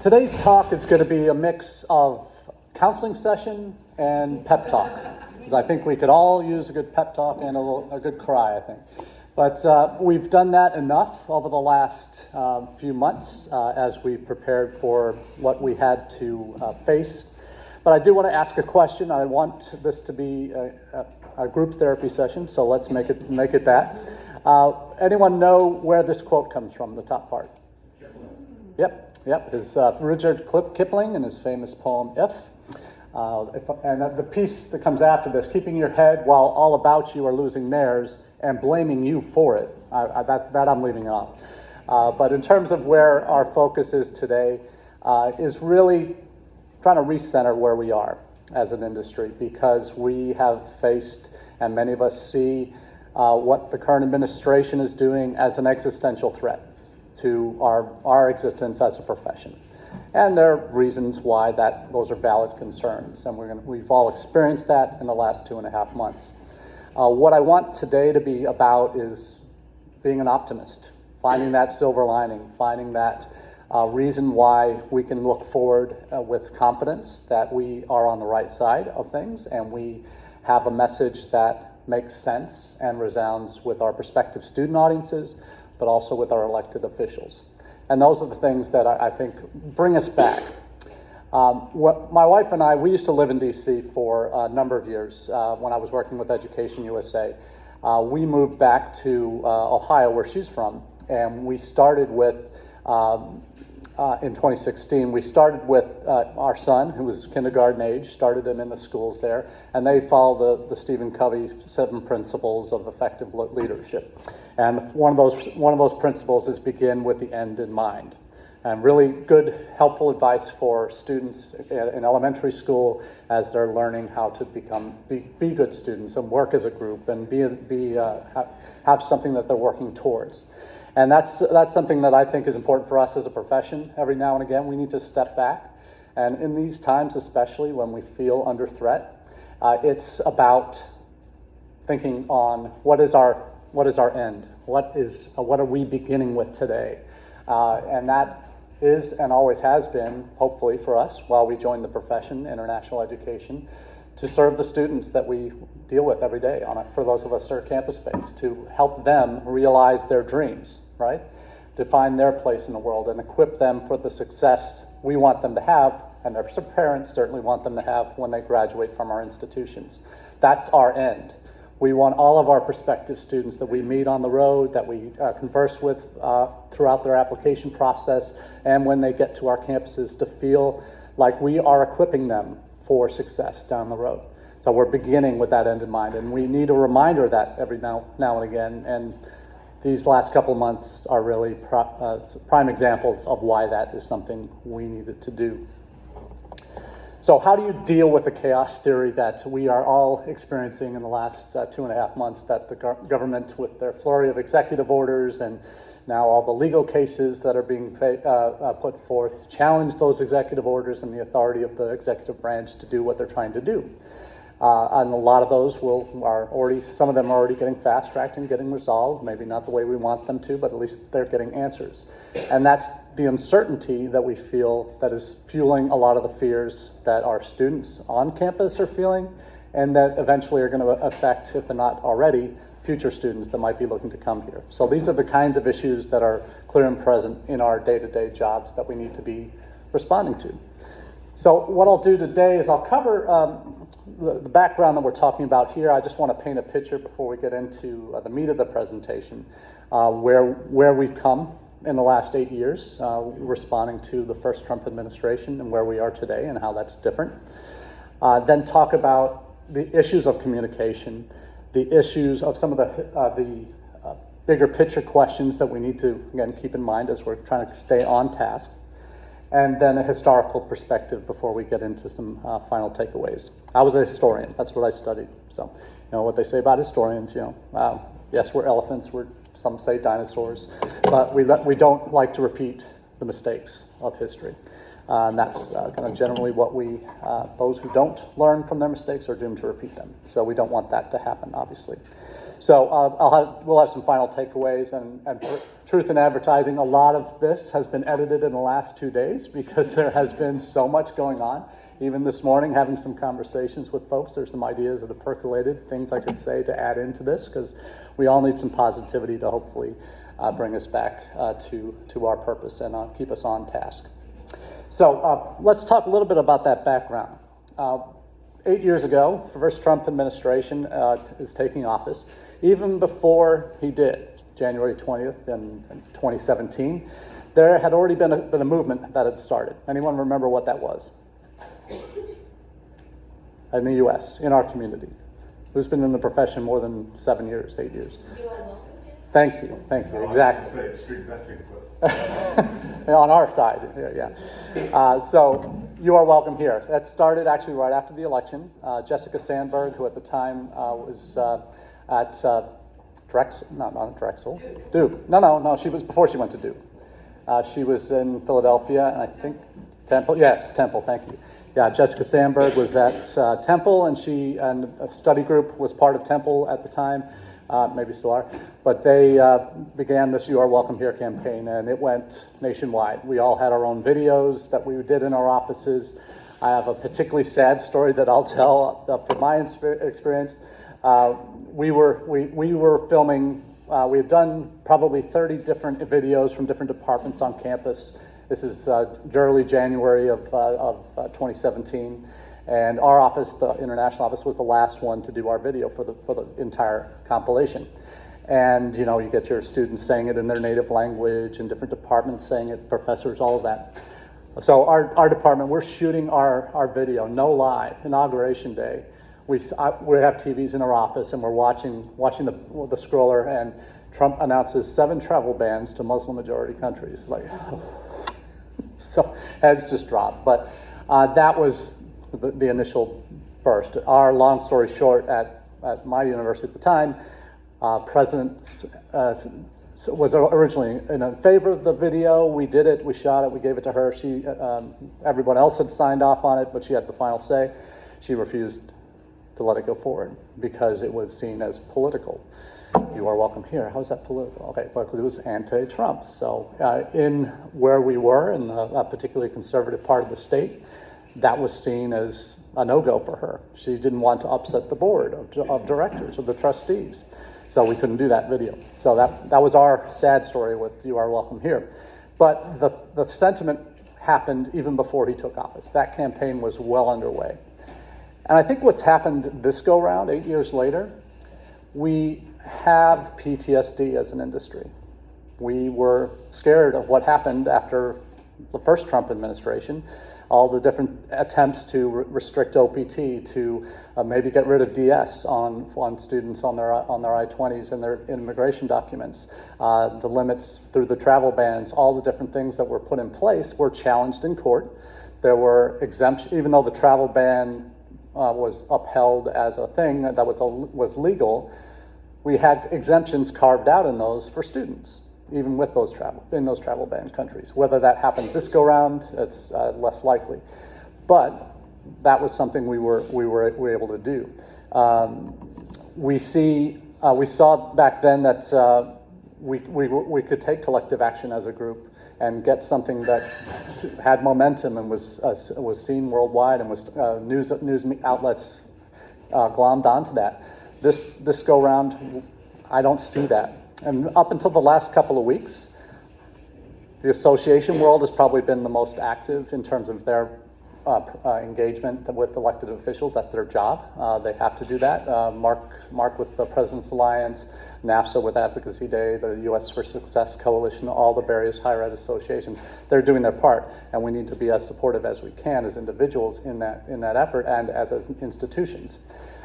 Today's talk is going to be a mix of counseling session and pep talk, because I think we could all use a good pep talk and a good cry, I think. But we've done that enough over the last few months as we prepared for what we had to face. But I do want to ask a question. I want this to be a group therapy session, so let's make it that. Anyone know where this quote comes from, the top part? Yep. His Rudyard Kipling in his famous poem, If. And the piece that comes after this, keeping your head while all about you are losing theirs and blaming you for it. That I'm leaving off. But in terms of where our focus is today, is really trying to recenter where we are as an industry, because we have faced, and many of us see, what the current administration is doing as an existential threat to our existence as a profession. And there are reasons why those are valid concerns, and we've all experienced that in the last 2.5 months. What I want today to be about is being an optimist, finding that silver lining, finding that reason why we can look forward with confidence that we are on the right side of things, and we have a message that makes sense and resounds with our prospective student audiences, but also with our elected officials. And those are the things that I think bring us back. My wife and I, we used to live in D.C. for a number of years when I was working with Education USA. We moved back to Ohio, where she's from, and we started with, in 2016, we started with our son, who was kindergarten age, started him in the schools there, and they follow the Stephen Covey 7 principles of effective leadership. And one of those principles is begin with the end in mind. And really good, helpful advice for students in elementary school as they're learning how to be good students and work as a group and have something that they're working towards. And that's something that I think is important for us as a profession. Every now and again, we need to step back. And in these times, especially when we feel under threat, it's about thinking on what is our end? What are we beginning with today? And that is and always has been, hopefully for us, while we join the profession, international education, to serve the students that we deal with every day for those of us that are campus-based, to help them realize their dreams, right? To find their place in the world and equip them for the success we want them to have, and their parents certainly want them to have when they graduate from our institutions. That's our end. We want all of our prospective students that we meet on the road, that we converse with throughout their application process, and when they get to our campuses, to feel like we are equipping them for success down the road. So we're beginning with that end in mind, and we need a reminder of that every now and again, and these last couple months are really prime examples of why that is something we needed to do. So how do you deal with the chaos theory that we are all experiencing in the last 2.5 months, that the government, with their flurry of executive orders and now all the legal cases that are being put forth, challenge those executive orders and the authority of the executive branch to do what they're trying to do? And a lot of those some of them are already getting fast-tracked and getting resolved, maybe not the way we want them to, but at least they're getting answers. And that's the uncertainty that we feel that is fueling a lot of the fears that our students on campus are feeling, and that eventually are going to affect, if they're not already, future students that might be looking to come here. So these are the kinds of issues that are clear and present in our day-to-day jobs that we need to be responding to. So what I'll do today is I'll cover the background that we're talking about here. I just want to paint a picture before we get into the meat of the presentation, where we've come in the last 8 years, responding to the first Trump administration, and where we are today and how that's different. Then talk about the issues of communication, the issues of some of the bigger picture questions that we need to, again, keep in mind as we're trying to stay on task. And then a historical perspective before we get into some final takeaways. I was a historian. That's what I studied. So, what they say about historians, yes, we're elephants. Some say dinosaurs. But we don't like to repeat the mistakes of history. And that's kind of generally what those who don't learn from their mistakes are doomed to repeat them. So we don't want that to happen, obviously. So we'll have some final takeaways, and for truth in advertising, a lot of this has been edited in the last 2 days because there has been so much going on. Even this morning, having some conversations with folks, there's some ideas that have percolated, things I could say to add into this, because we all need some positivity to hopefully bring us back to our purpose and keep us on task. So let's talk a little bit about that background. 8 years ago, the first Trump administration is taking office. Even before he did, January 20th in 2017, there had already been a movement that had started. Anyone remember what that was? In the U.S., in our community. Who's been in the profession more than 7 years, 8 years? Thank you, exactly. I was going to say extreme vetting, but... On our side, yeah. So you are welcome here. That started actually right after the election. Jessica Sandberg, who at the time was at Drexel, not Drexel, Duke. No, she was before she went to Duke. She was in Philadelphia, and I think Temple. Yes, Temple, thank you. Yeah, Jessica Sandberg was at Temple, and a study group was part of Temple at the time. Maybe still are, but they began this You Are Welcome Here campaign, and it went nationwide. We all had our own videos that we did in our offices. I have a particularly sad story that I'll tell from my experience. We were filming, we had done probably 30 different videos from different departments on campus. This is early January of 2017. And our office, the international office, was the last one to do our video for the entire compilation. And you get your students saying it in their native language, and different departments saying it, professors, all of that. So our department, we're shooting our video, no lie, Inauguration Day. We have TVs in our office, and we're watching the scroller, and Trump announces 7 travel bans to Muslim-majority countries. Like, so heads just dropped. But that was the initial burst. Our long story short, at my university at the time, President was originally in favor of the video. We did it, we shot it, we gave it to her. Everyone else had signed off on it, but she had the final say. She refused to let it go forward because it was seen as political. You are welcome here. How is that political? Okay, but it was anti-Trump. So in where we were, in a particularly conservative part of the state, that was seen as a no-go for her. She didn't want to upset the board of directors, or the trustees. So we couldn't do that video. So that was our sad story with You Are Welcome Here. But the sentiment happened even before he took office. That campaign was well underway. And I think what's happened this go-round, 8 years later, we have PTSD as an industry. We were scared of what happened after the first Trump administration. All the different attempts to restrict OPT, to maybe get rid of DS on students on their I-20s and their immigration documents, the limits through the travel bans, all the different things that were put in place were challenged in court. There were exemptions, even though the travel ban was upheld as a thing that was legal. We had exemptions carved out in those for students, even with those travel ban countries. Whether that happens this go round, it's less likely. But that was something we were able to do. We saw back then that we could take collective action as a group and get something that had momentum and was seen worldwide, and was news outlets glommed onto that. This go round, I don't see that. And up until the last couple of weeks, the association world has probably been the most active in terms of their engagement with elected officials. That's their job. They have to do that. Mark with the President's Alliance, NAFSA with Advocacy Day, the U.S. for Success Coalition, all the various higher ed associations. They're doing their part, and we need to be as supportive as we can as individuals in that effort, and as institutions.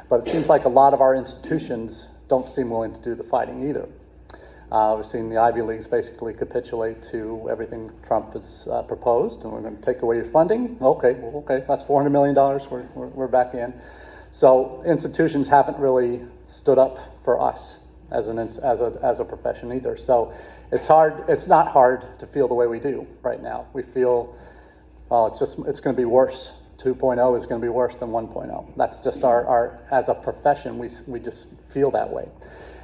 But it seems like a lot of our institutions don't seem willing to do the fighting either. We've seen the Ivy Leagues basically capitulate to everything Trump has proposed, and we're going to take away your funding. Okay, that's $400 million. We're back in. So institutions haven't really stood up for us as a profession either. So it's hard. It's not hard to feel the way we do right now. We feel, it's going to be worse. 2.0 is going to be worse than 1.0. That's just our as a profession, we just feel that way.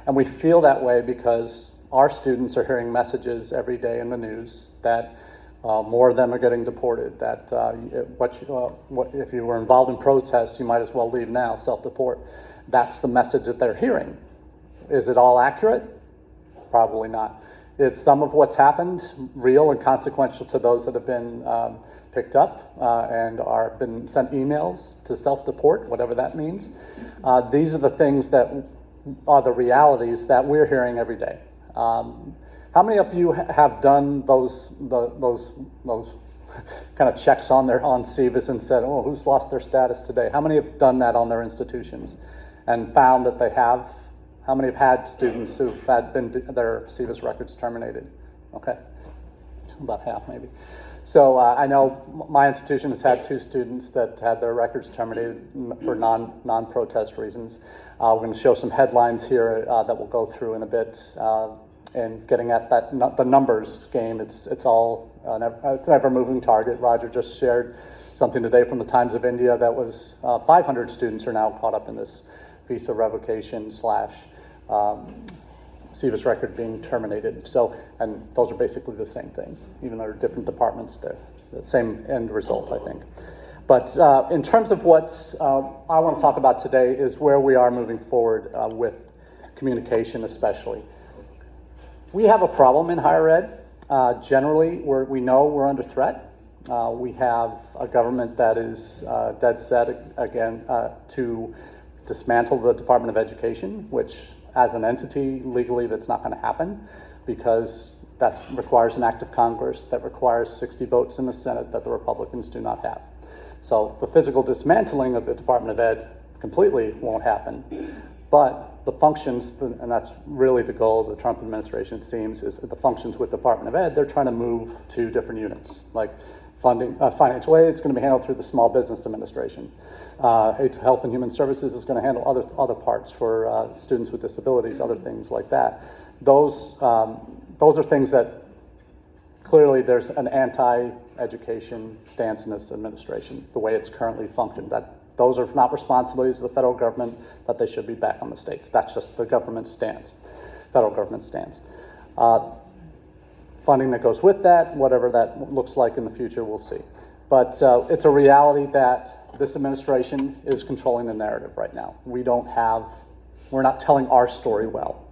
And we feel that way because our students are hearing messages every day in the news that more of them are getting deported, that if you were involved in protests, you might as well leave now, self-deport. That's the message that they're hearing. Is it all accurate? Probably not. Is some of what's happened real and consequential to those that have been picked up and are been sent emails to self-deport, whatever that means? These are the things that are the realities that we're hearing every day. How many of you have done those kind of checks on SEVIS and said, oh, who's lost their status today? How many have done that on their institutions and found that they have? How many have had students who've had their SEVIS records terminated? Okay, about half maybe. So I know my institution has had 2 students that had their records terminated for non-protest reasons. We're going to show some headlines here that we'll go through in a bit. And getting at the numbers game, it's an ever-moving target. Roger just shared something today from the Times of India that was 500 students are now caught up in this visa revocation / SEVIS record being terminated. So, and those are basically the same thing, even though they're different departments, they're the same end result, I think. But in terms of what I want to talk about today is where we are moving forward with communication especially. We have a problem in higher ed. Generally, we know we're under threat. We have a government that is dead set, again, to dismantle the Department of Education, which as an entity, legally, that's not going to happen because that requires an act of Congress, that requires 60 votes in the Senate that the Republicans do not have. So the physical dismantling of the Department of Ed completely won't happen. But the functions, and that's really the goal of the Trump administration, it seems, is that the functions with the Department of Ed, they're trying to move to different units. Like funding, financial aid is going to be handled through the Small Business Administration. Health and Human Services is going to handle other parts for students with disabilities, other things like that. Those are things that clearly there's an anti-education stance in this administration, the way it's currently functioned. Those are not responsibilities of the federal government, that they should be back on the states. That's just the government's stance, federal government stance. Funding that goes with that, whatever that looks like in the future, we'll see. But it's a reality that this administration is controlling the narrative right now. We're not telling our story well.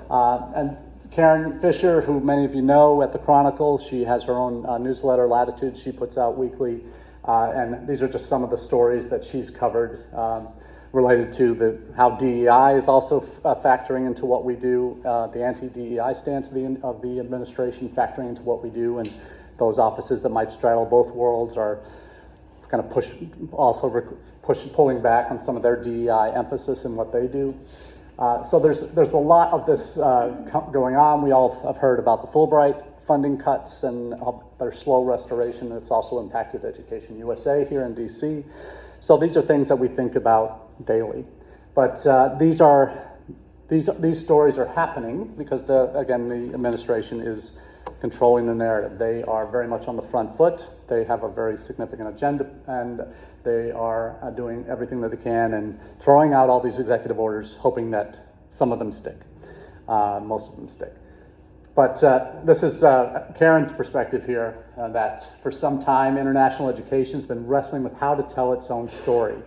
And Karen Fisher, who many of you know at the Chronicle, she has her own newsletter, Latitude, she puts out weekly. And these are just some of the stories that she's covered related to how DEI is also factoring into what we do, the anti-DEI stance of the administration factoring into what we do, and those offices that might straddle both worlds are kind of pulling back on some of their DEI emphasis in what they do. So there's a lot of this going on. We all have heard about the Fulbright funding cuts and their slow restoration. It's also impacted Education USA here in DC. So these are things that we think about daily. But these stories are happening because the administration is controlling the narrative. They are very much on the front foot. They have a very significant agenda, and they are doing everything that they can and throwing out all these executive orders, hoping that some of them stick, most of them stick. But this is Karen's perspective here, that for some time, international education has been wrestling with how to tell its own story,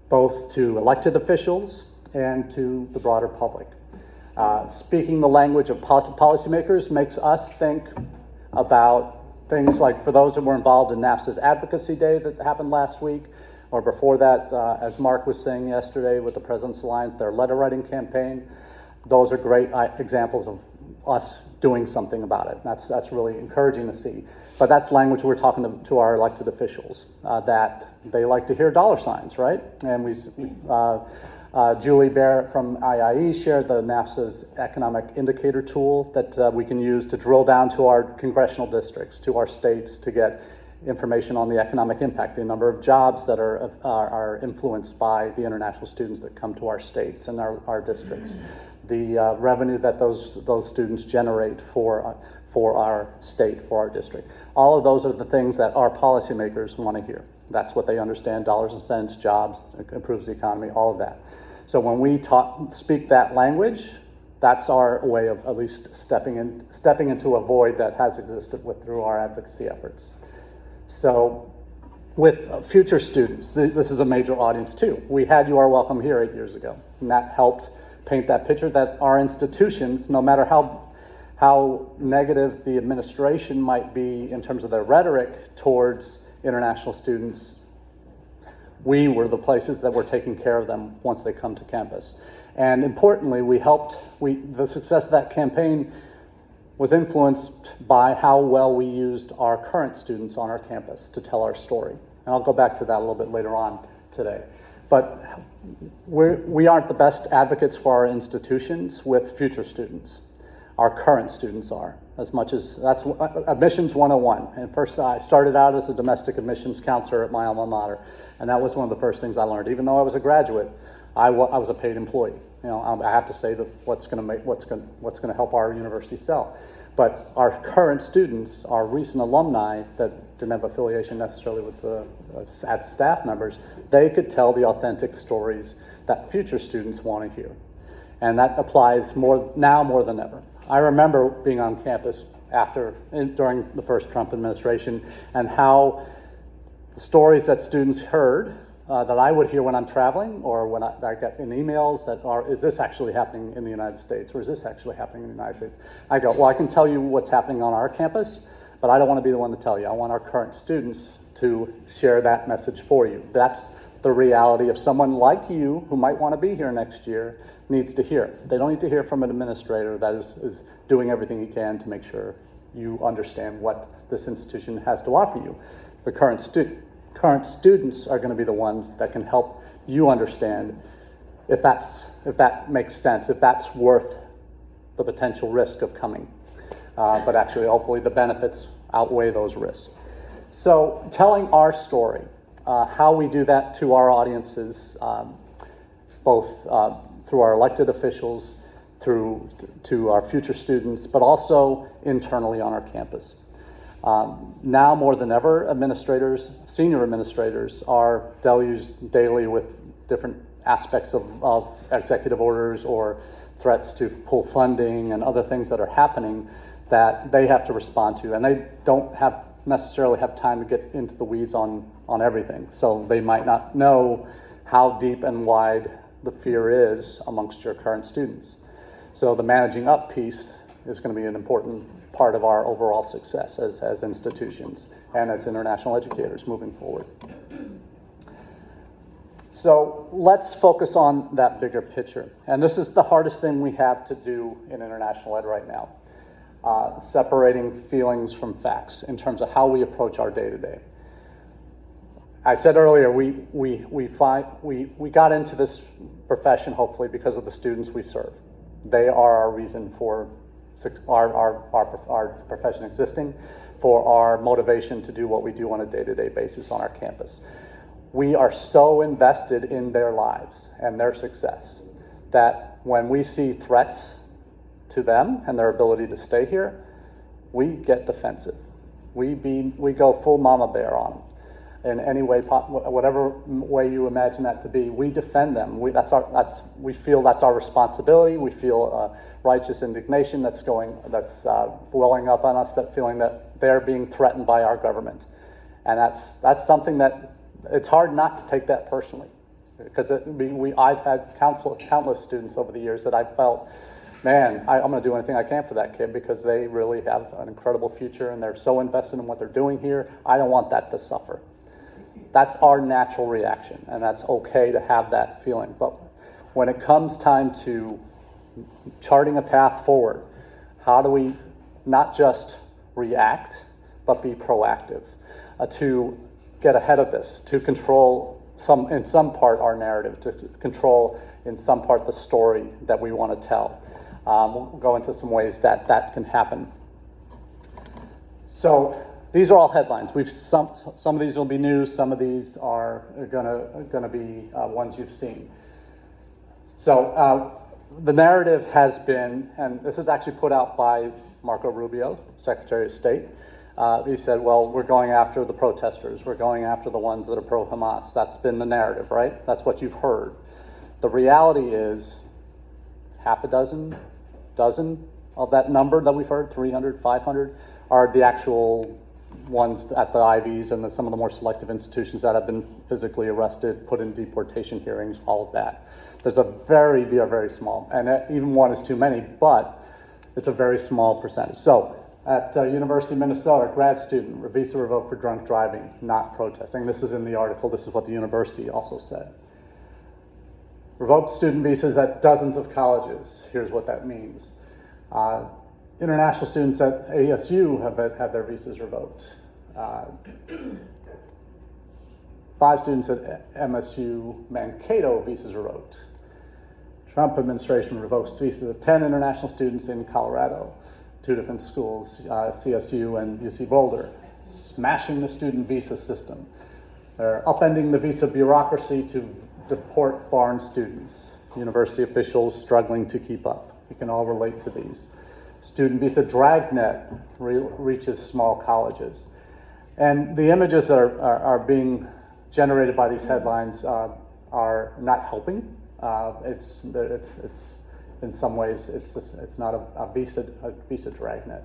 both to elected officials and to the broader public. Speaking the language of policymakers makes us think about things like, for those that were involved in NAFSA's Advocacy Day that happened last week, or before that, as Mark was saying yesterday with the President's Alliance, their letter writing campaign. Those are great examples of us doing something about it. That's really encouraging to see. But that's language we're talking to our elected officials, that they like to hear dollar signs, right? And Julie Barrett from IIE shared the NAFSA's economic indicator tool that we can use to drill down to our congressional districts, to our states, to get information on the economic impact, the number of jobs that are influenced by the international students that come to our states and our districts, the revenue that those students generate for our state, for our district. All of those are the things that our policymakers want to hear. That's what they understand, dollars and cents, jobs, improves the economy, all of that. So when we speak that language, that's our way of at least stepping into a void that has existed through our advocacy efforts. So with future students, this is a major audience too. We had You Are Welcome here 8 years ago, and that helped paint that picture that our institutions, no matter how negative the administration might be in terms of their rhetoric towards international students, we were the places that were taking care of them once they come to campus. And importantly, the success of that campaign was influenced by how well we used our current students on our campus to tell our story. And I'll go back to that a little bit later on today. But we aren't the best advocates for our institutions with future students. Our current students are, as much as that's admissions 101. And first, I started out as a domestic admissions counselor at my alma mater, and that was one of the first things I learned. Even though I was a graduate, I was a paid employee. You know, I have to say that what's going to help our university sell. But our current students, our recent alumni that didn't have affiliation necessarily with as staff members, they could tell the authentic stories that future students want to hear. And that applies now more than ever. I remember being on campus during the first Trump administration, and how the stories that students heard that I would hear when I'm traveling, or when I get in emails is this actually happening in the United States, or is this actually happening in the United States? I go, well, I can tell you what's happening on our campus, but I don't want to be the one to tell you. I want our current students to share that message for you. That's the reality of someone like you who might want to be here next year needs to hear. They don't need to hear from an administrator that is doing everything he can to make sure you understand what this institution has to offer you. The current students are going to be the ones that can help you understand if that makes sense, if that's worth the potential risk of coming. But actually, hopefully, the benefits outweigh those risks. So telling our story, how we do that to our audiences, both through our elected officials, to our future students, but also internally on our campus. Now more than ever, senior administrators are deluged daily with different aspects of executive orders or threats to pull funding and other things that are happening that they have to respond to, and they don't necessarily have time to get into the weeds on everything. So they might not know how deep and wide the fear is amongst your current students. So the managing up piece is going to be an important part of our overall success as institutions and as international educators moving forward. So let's focus on that bigger picture. And this is the hardest thing we have to do in international ed right now, separating feelings from facts in terms of how we approach our day-to-day. I said earlier, we got into this profession hopefully because of the students we serve. They are our reason for our profession existing, for our motivation to do what we do on a day-to-day basis on our campus. We are so invested in their lives and their success that when we see threats to them and their ability to stay here, we get defensive. We go full mama bear on them. In any way, whatever way you imagine that to be, we defend them. We feel that's our responsibility. We feel righteous indignation that's welling up on us, that feeling that they're being threatened by our government, and that's something that it's hard not to take that personally, because I've had countless students over the years that I've felt, man, I'm going to do anything I can for that kid because they really have an incredible future and they're so invested in what they're doing here. I don't want that to suffer. That's our natural reaction, and that's okay to have that feeling. But when it comes time to charting a path forward, how do we not just react, but be proactive to get ahead of this, to control in some part our narrative, to control in some part the story that we want to tell. We'll go into some ways that can happen. So these are all headlines. Some of these will be news. Some of these are gonna be ones you've seen. So the narrative has been, and this is actually put out by Marco Rubio, Secretary of State. He said, well, we're going after the protesters. We're going after the ones that are pro-Hamas. That's been the narrative, right? That's what you've heard. The reality is half a dozen of that number that we've heard, 300, 500, are the actual ones at the IVs and some of the more selective institutions that have been physically arrested, put in deportation hearings, all of that. There's a very, very, very small, and even one is too many, but it's a very small percentage. So at University of Minnesota, grad student, visa revoked for drunk driving, not protesting. This is in the article. This is what the university also said. Revoked student visas at dozens of colleges. Here's what that means. International students at ASU have had their visas revoked. 5 students at MSU Mankato visas revoked. Trump administration revokes visas of 10 international students in Colorado, 2 different schools, CSU and UC Boulder, smashing the student visa system. They're upending the visa bureaucracy to deport foreign students. University officials struggling to keep up. We can all relate to these. Student visa dragnet reaches small colleges. And the images that are being generated by these headlines are not helping. It's in some ways, it's not a visa dragnet.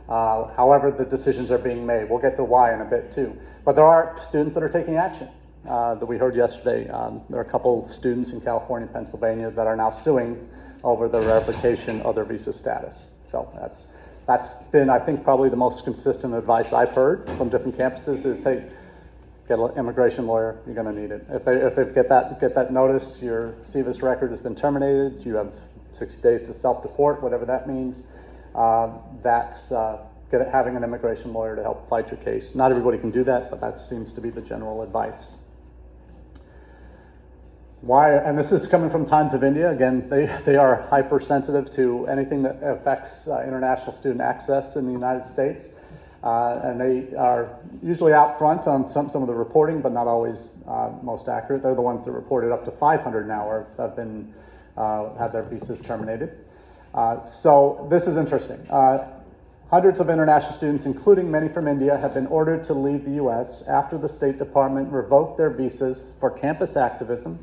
However, the decisions are being made. We'll get to why in a bit too. But there are students that are taking action that we heard yesterday. There are a couple students in California and Pennsylvania that are now suing over the revocation of their visa status. So that's been, I think, probably the most consistent advice I've heard from different campuses is, hey, get an immigration lawyer, you're going to need it. If they get that notice, your CVIS record has been terminated, you have 60 days to self-deport, whatever that means. Having an immigration lawyer to help fight your case. Not everybody can do that, but that seems to be the general advice. Why, and this is coming from Times of India. Again, they are hypersensitive to anything that affects international student access in the United States. And they are usually out front on some of the reporting, but not always most accurate. They're the ones that reported up to 500 now have had their visas terminated. So this is interesting. Hundreds of international students, including many from India, have been ordered to leave the U.S. after the State Department revoked their visas for campus activism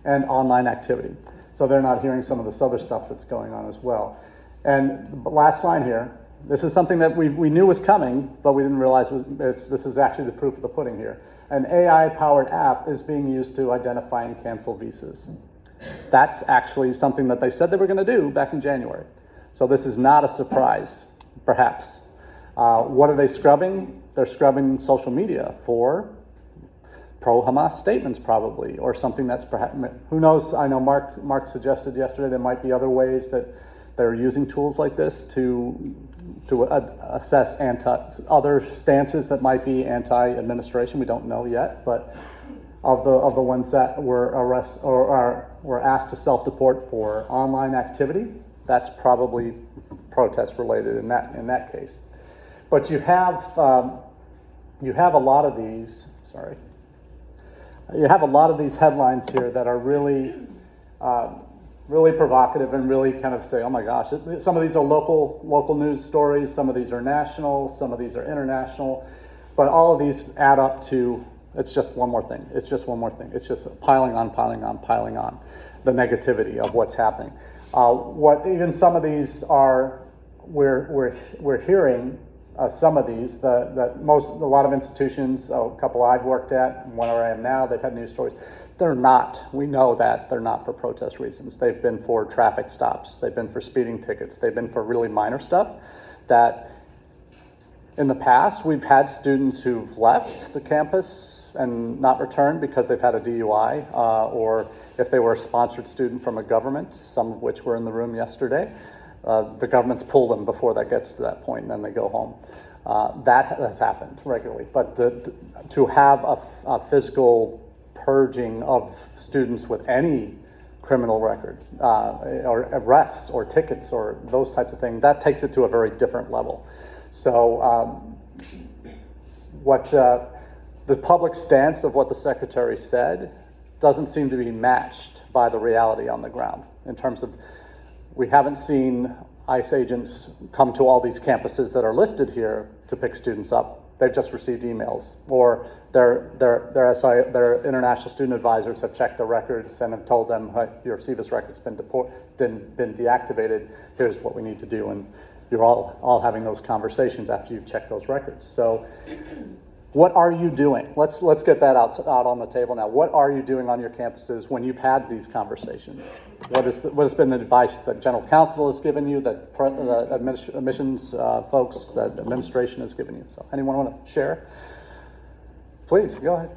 and online activity. So they're not hearing some of this other stuff that's going on as well. And the last line here, this is something that we knew was coming, but we didn't realize this is actually the proof of the pudding here. An AI-powered app is being used to identify and cancel visas. That's actually something that they said they were going to do back in January. So this is not a surprise, perhaps. What are they scrubbing? They're scrubbing social media for pro-Hamas statements probably, or something that's perhaps, who knows? I know Mark suggested yesterday there might be other ways that they're using tools like this to assess other stances that might be anti-administration. We don't know yet, but of the ones that were arrested or were asked to self-deport for online activity, that's probably protest related in that case. But you have a lot of these. You have a lot of these headlines here that are really provocative and really kind of say, oh my gosh, some of these are local news stories, some of these are national, some of these are international, but all of these add up to, it's just one more thing. It's just one more thing. It's just piling on the negativity of what's happening. What even some of these are, we're hearing some of these, a lot of institutions, a couple I've worked at, one where I am now, they've had news stories. We know that they're not for protest reasons. They've been for traffic stops. They've been for speeding tickets. They've been for really minor stuff that in the past, we've had students who've left the campus and not returned because they've had a DUI, or if they were a sponsored student from a government, some of which were in the room yesterday, the government's pulled them before that gets to that point, and then they go home. That has happened regularly. But to have a physical purging of students with any criminal record, or arrests or tickets or those types of things, that takes it to a very different level. So the public stance of what the secretary said doesn't seem to be matched by the reality on the ground in terms of, we haven't seen ICE agents come to all these campuses that are listed here to pick students up they've just received emails, or their international student advisors have checked the records and have told them, hey, your CVIS record's been deactivated, here's what we need to do. And you're all having those conversations after you've checked those records. So what are you doing? Let's get that out on the table now. What are you doing on your campuses when you've had these conversations? What has been the advice that general counsel has given you, that admissions folks, that administration has given you? So anyone want to share? Please, go ahead.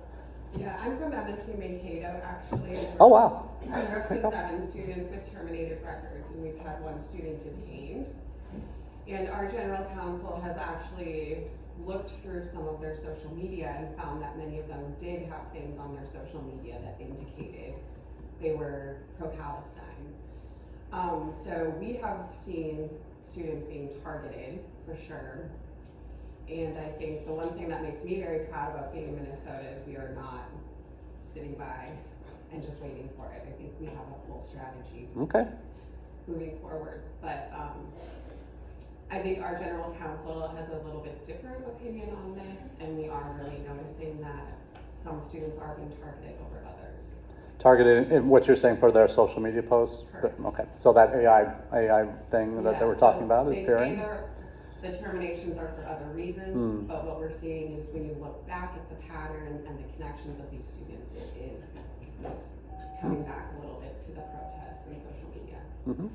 Yeah, I'm from Evanston, Mankato, actually. Oh, wow. We're up to 7 students with terminated records, and we've had 1 student detained. And our general counsel has actually looked through some of their social media and found that many of them did have things on their social media that indicated they were pro-Palestine. So we have seen students being targeted, for sure. And I think the one thing that makes me very proud about being in Minnesota is we are not sitting by and just waiting for it. I think we have a full strategy moving forward. But I think our general counsel has a little bit different opinion on this, and we are really noticing that some students are being targeted over others. Targeted in what you're saying for their social media posts? Correct. Okay, so that AI thing that they were talking about is appearing? They say the terminations are for other reasons, but what we're seeing is when you look back at the pattern and the connections of these students, it is coming back a little bit to the protests and social media. Mm-hmm.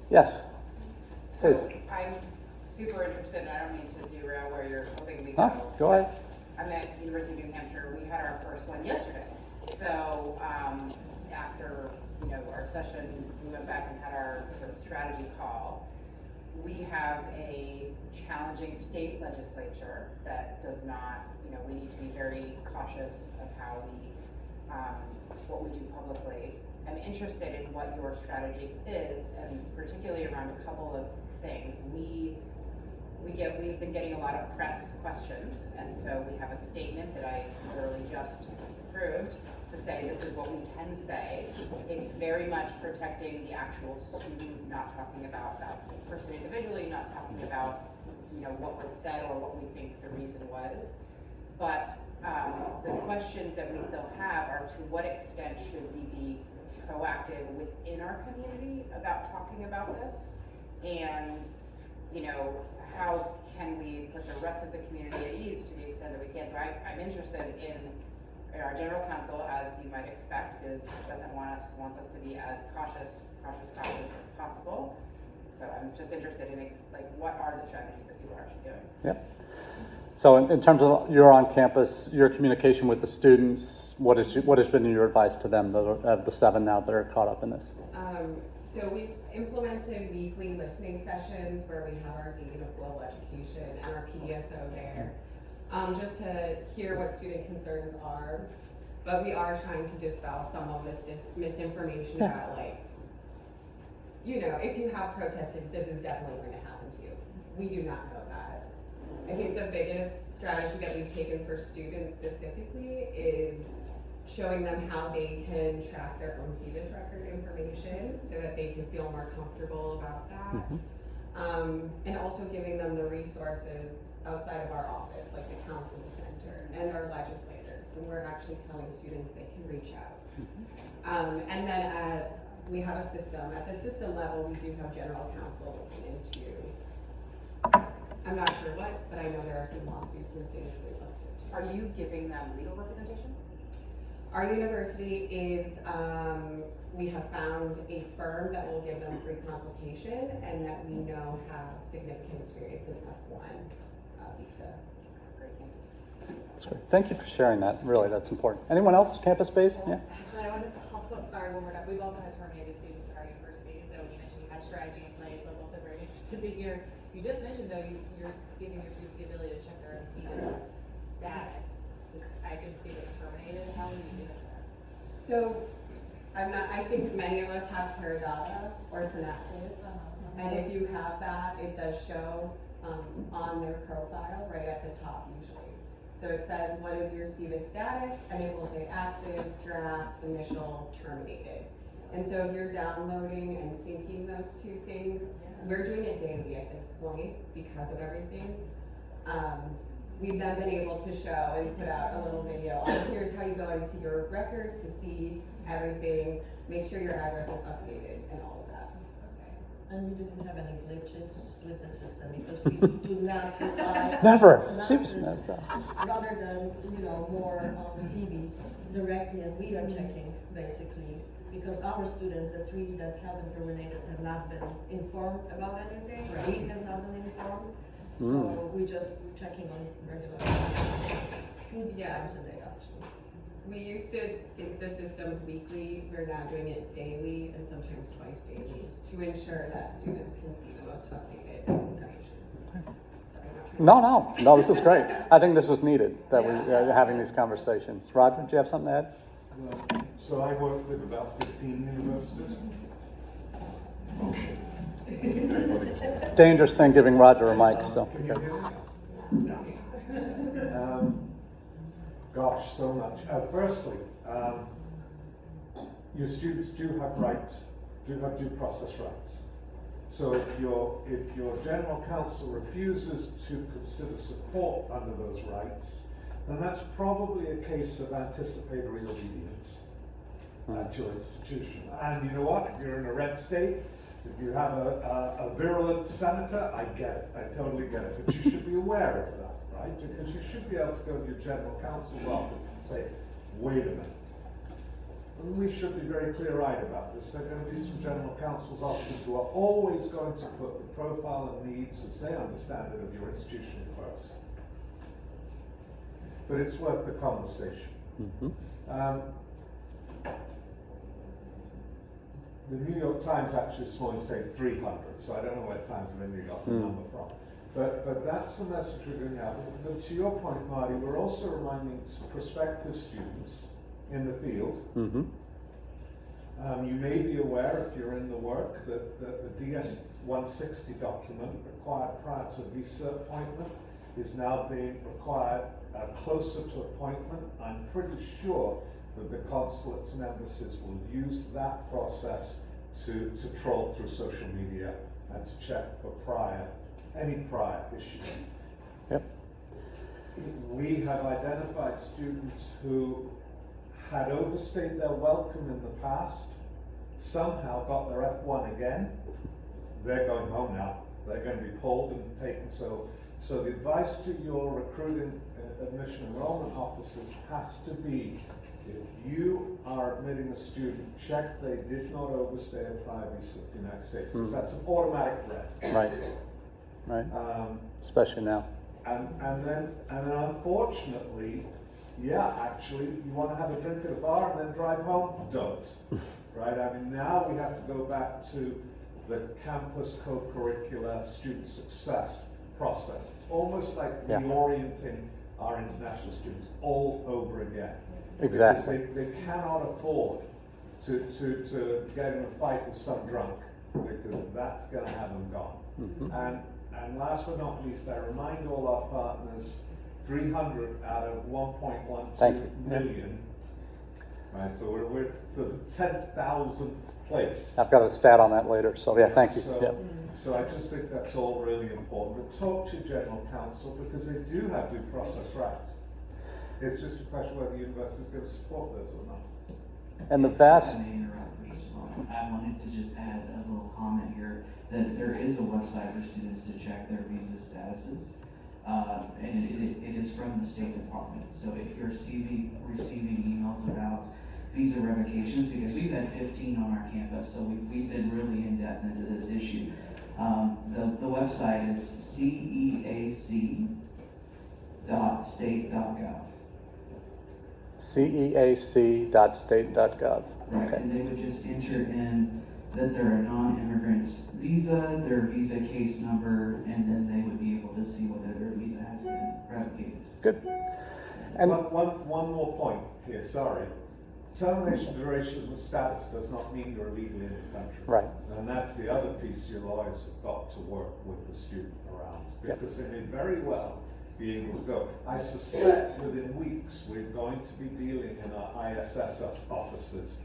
Yes. So Please. I'm super interested, and I don't mean to derail where you're hoping we go. Go ahead. I'm at University of New Hampshire. We had our first one yesterday. So after our session, we went back and had our sort of strategy call. We have a challenging state legislature that does not, we need to be very cautious of how what we do publicly. I'm interested in what your strategy is, and particularly around a couple of things. We've been getting a lot of press questions, and so we have a statement that I literally just approved to say this is what we can say. It's very much protecting the actual student, not talking about that person individually, not talking about what was said or what we think the reason was. But the questions that we still have are, to what extent should we be proactive within our community about talking about this, and how can we put the rest of the community at ease to the extent that we can. So I'm interested in our general counsel, as you might expect, wants us to be as cautious as possible. So I'm just interested in what are the strategies that people are actually doing. Yep. So in terms of you're on campus, your communication with the students, what has been your advice to them, the 7 now that are caught up in this? So we've implemented weekly listening sessions where we have our Dean of Global Education and our PDSO there, just to hear what student concerns are. But we are trying to dispel some of this misinformation about if you have protested, this is definitely going to happen to you. We do not know that. I think the biggest strategy that we've taken for students specifically is showing them how they can track their own CVIS record information so that they can feel more comfortable about that. And also giving them the resources outside of our office, like the counseling center and our legislators. And we're actually telling students they can reach out. And then we have a system. At the system level, we do have general counsel looking into, I'm not sure what, but I know there are some lawsuits and things we've looked into. Are you giving them legal representation? Our university is, we have found a firm that will give them free consultation and that we know have significant experience in F1 visa. Great, thanks. That's great. Thank you for sharing that. Really, that's important. Anyone else campus-based? Yeah. Actually, I wanted to follow up. Sorry, one more time. We've also had terminated students at our university, so you mentioned you had strategy in place. I was also very interested to hear. You just mentioned though you're giving your students the ability to check their own status. I assume CVIS terminated. How are you doing that? So, I think many of us have Teradata or Synapses. And if you have that, it does show on their profile right at the top usually. So it says, what is your CVIS status? And it will say active, draft, initial, terminated. And so if you're downloading and syncing those two things, we're doing it daily at this point because of everything. we've then been able to show and put out a little video on here's how you go into your record to see everything, make sure your address is updated and all of that. And we didn't have any glitches with the system because we do not rely on Never. synopsis rather than, more CVs directly, and we are checking basically because our students, the 3 that haven't terminated, have not been informed about anything. We have not been informed, so we're just checking on regular basis. 2 times a day actually. We used to sync the systems weekly, we're now doing it daily and sometimes twice daily to ensure that students can see the most updated information. Sorry, I'm not trying No, this is great. I think this was needed, that we having these conversations. Roger, do you have something to add? So I work with about 15 universities. Dangerous thing giving Roger a mic, so. Can you hear me? Gosh, so much. Firstly, your students do have rights, do have due process rights. So if your general counsel refuses to consider support under those rights, then that's probably a case of anticipatory obedience at your institution. And you know what? If you're in a red state, if you have a virulent senator, I get it. I totally get it. But you should be aware of that, right? Because you should be able to go to your general counsel's office and say, wait a minute. And we should be very clear-eyed about this. There are going to be some general counsel's offices who are always going to put the profile and needs as they understand it of your institution first. But it's worth the conversation. The New York Times actually this morning saying 300, so I don't know where Times of India got the number from. But that's the message we're going to have. But to your point, Marty, we're also reminding prospective students in the field. You may be aware, if you're in the work, that the DS-160 document required prior to visa appointment is now being required closer to appointment. I'm pretty sure that the consulates and embassies will use that process to troll through social media and to check for any prior issue. Yep. We have identified students who had overstayed their welcome in the past, somehow got their F1 again. They're going home now. They're going to be pulled and taken. So the advice to your recruiting admission enrollment officers has to be, if you are admitting a student, check they did not overstay a prior visa to the United States, because that's an automatic red. Right. Especially now. And then unfortunately, actually, you want to have a drink at a bar and then drive home? Don't. Right? I mean, now we have to go back to the campus co-curricular student success process. It's almost like reorienting our international students all over again. Exactly. Because they cannot afford to get in a fight with some drunk, because that's going to have them gone. And last but not least, I remind all our partners, 300 out of 1.12 million. Right, so we're for the 10,000th place. I've got a stat on that later, so thank you. So I just think that's all really important. But talk to your general counsel, because they do have due process rights. It's just a question whether the university is going to support those or not. And the vast... I may interrupt first of all. I wanted to just add a little comment here that there is a website for students to check their visa statuses. And it is from the State Department. So if you're receiving emails about visa revocations, because we've had 15 on our campus, so we've been really in depth into this issue. The website is ceac.state.gov. ceac.state.gov. Right, Okay. and they would just enter in that they're a non-immigrant visa, their visa case number, and then they would be able to see whether their visa has been revocated. Good. And One more point here, sorry. Termination duration of status does not mean you're illegally in the country. Right. And that's the other piece your lawyers have got to work with the student around, because they may very well be able to go. I suspect within weeks we're going to be dealing in our ISS offices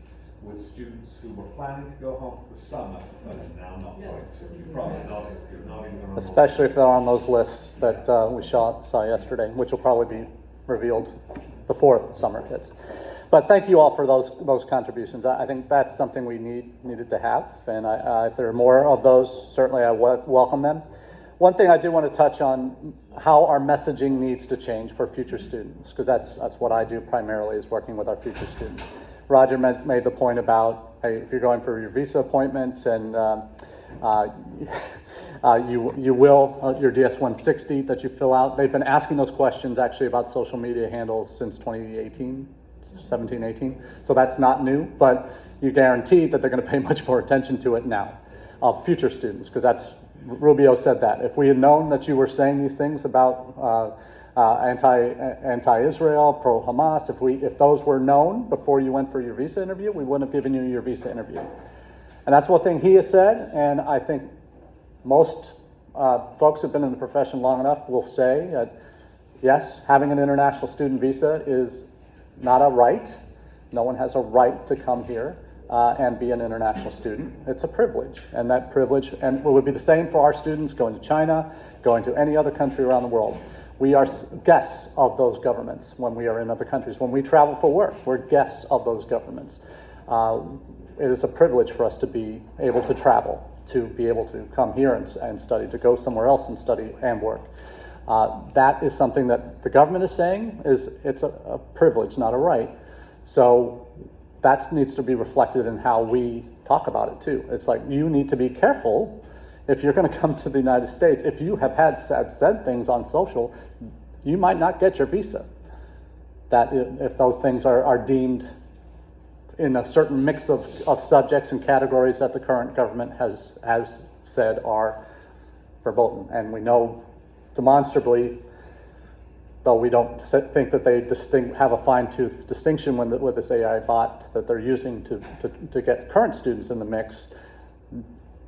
with students who were planning to go home for the summer, but are now not going to. You're probably nodding, you're nodding the wrong way. Especially if they're on those lists that we saw yesterday, which will probably be revealed before summer hits. But thank you all for those contributions. I think that's something we needed to have, and if there are more of those, certainly I welcome them. One thing I do want to touch on, how our messaging needs to change for future students, because that's what I do primarily, is working with our future students. Roger made the point about, hey, if you're going for your visa appointment and you will, your DS-160 that you fill out, they've been asking those questions actually about social media handles since 2018, 17, 18. So that's not new, but you guarantee that they're going to pay much more attention to it now, of future students, because Rubio said that. If we had known that you were saying these things about anti-Israel, pro-Hamas, if those were known before you went for your visa interview, we wouldn't have given you your visa interview. And that's one thing he has said, and I think most folks who've been in the profession long enough will say that, yes, having an international student visa is not a right. No one has a right to come here and be an international student. It's a privilege, and that privilege, and it would be the same for our students going to China, going to any other country around the world. We are guests of those governments when we are in other countries. When we travel for work, we're guests of those governments. It is a privilege for us to be able to travel, to be able to come here and study, to go somewhere else and study and work. That is something that the government is saying it's a privilege, not a right. So that needs to be reflected in how we talk about it too. It's like, you need to be careful if you're going to come to the United States. If you have said things on social, you might not get your visa. That if those things are deemed in a certain mix of subjects and categories that the current government has said are verboten. And we know demonstrably, though we don't think that they have a fine-tooth distinction with this AI bot that they're using to get current students in the mix,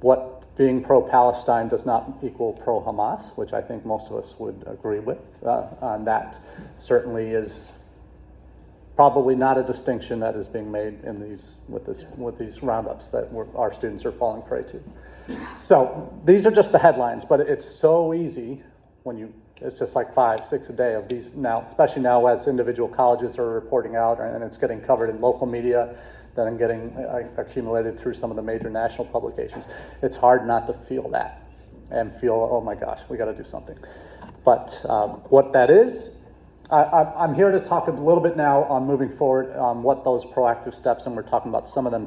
what being pro-Palestine does not equal pro-Hamas, which I think most of us would agree with. And that certainly is probably not a distinction that is being made in with these roundups that our students are falling prey to. So these are just the headlines, but it's so easy when it's just like 5, 6 a day of these now, especially now as individual colleges are reporting out, and it's getting covered in local media, then getting accumulated through some of the major national publications. It's hard not to feel that and feel, oh my gosh, we got to do something. But what that is, I'm here to talk a little bit now on moving forward on what those proactive steps, and we're talking about some of them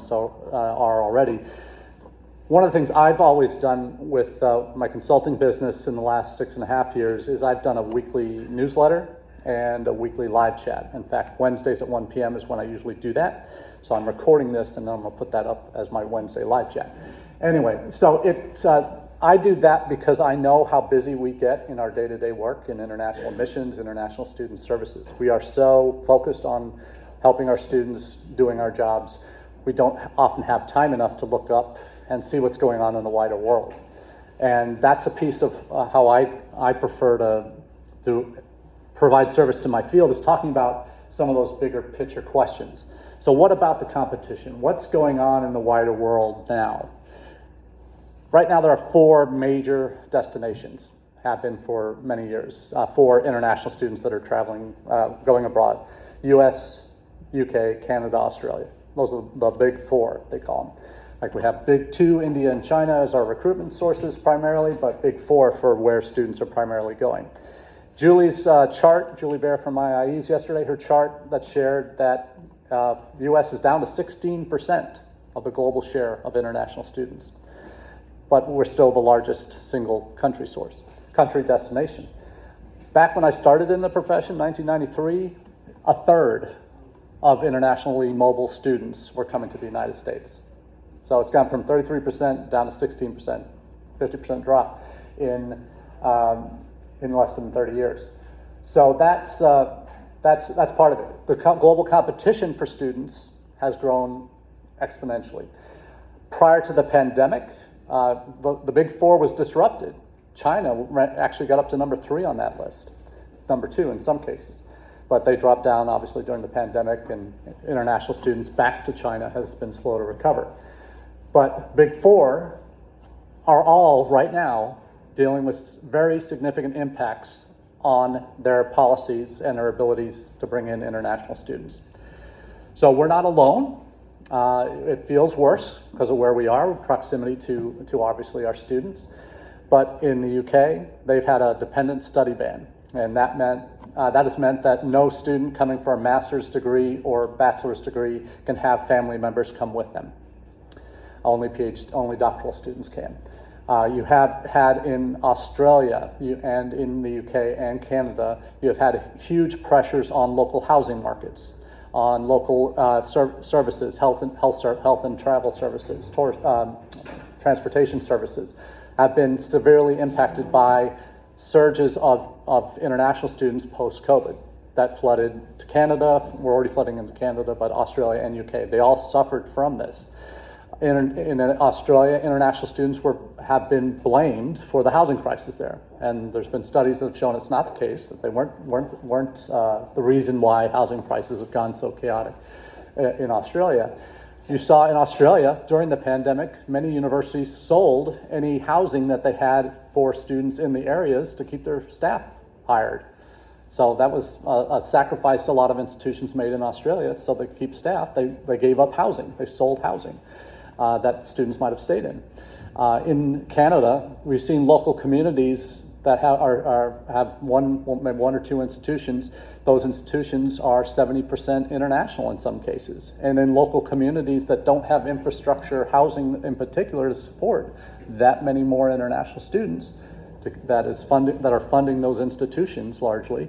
are already. One of the things I've always done with my consulting business in the last 6.5 years is I've done a weekly newsletter and a weekly live chat. In fact, Wednesdays at 1 p.m. is when I usually do that. So I'm recording this, and then I'm going to put that up as my Wednesday live chat. Anyway, so I do that because I know how busy we get in our day-to-day work in international missions, international student services. We are so focused on helping our students, doing our jobs. We don't often have time enough to look up and see what's going on in the wider world. And that's a piece of how I prefer to provide service to my field, is talking about some of those bigger picture questions. So what about the competition? What's going on in the wider world now? Right now there are 4 major destinations, have been for many years, for international students that are traveling, going abroad. US, UK, Canada, Australia. Those are the big 4, they call them. Like we have big 2, India and China, as our recruitment sources primarily, but big 4 for where students are primarily going. Julie's chart, Julie Bear from IIE's yesterday, her chart that shared that US is down to 16% of the global share of international students. But we're still the largest single country destination. Back when I started in the profession, 1993, 1/3 of internationally mobile students were coming to the United States. So it's gone from 33% down to 16%, 50% drop in less than 30 years. So that's part of it. The global competition for students has grown exponentially. Prior to the pandemic, the big 4 was disrupted. China actually got up to number 3 on that list, number 2 in some cases. but they dropped down obviously during the pandemic, and international students back to China has been slow to recover. But the Big Four are all right now dealing with very significant impacts on their policies and their abilities to bring in international students. So we're not alone. It feels worse because of where we are, proximity to obviously our students. But in the UK, they've had a dependent study ban, and that has meant that no student coming for a master's degree or bachelor's degree can have family members come with them. Only doctoral students can. You have had in Australia and in the UK and Canada, you have had huge pressures on local housing markets, on local services, health and travel services, transportation services, have been severely impacted by surges of international students post-COVID that flooded to Canada. We're already flooding into Canada, but Australia and UK, they all suffered from this. In Australia, international students have been blamed for the housing crisis there, and there's been studies that have shown it's not the case, that they weren't the reason why housing prices have gone so chaotic in Australia. You saw in Australia during the pandemic, many universities sold any housing that they had for students in the areas to keep their staff hired. So that was a sacrifice a lot of institutions made in Australia. So they keep staff, they gave up housing, they sold housing that students might have stayed in. In Canada, we've seen local communities that have one or two institutions. Those institutions are 70% international in some cases. And in local communities that don't have infrastructure, housing in particular, to support that many more international students that are funding those institutions largely,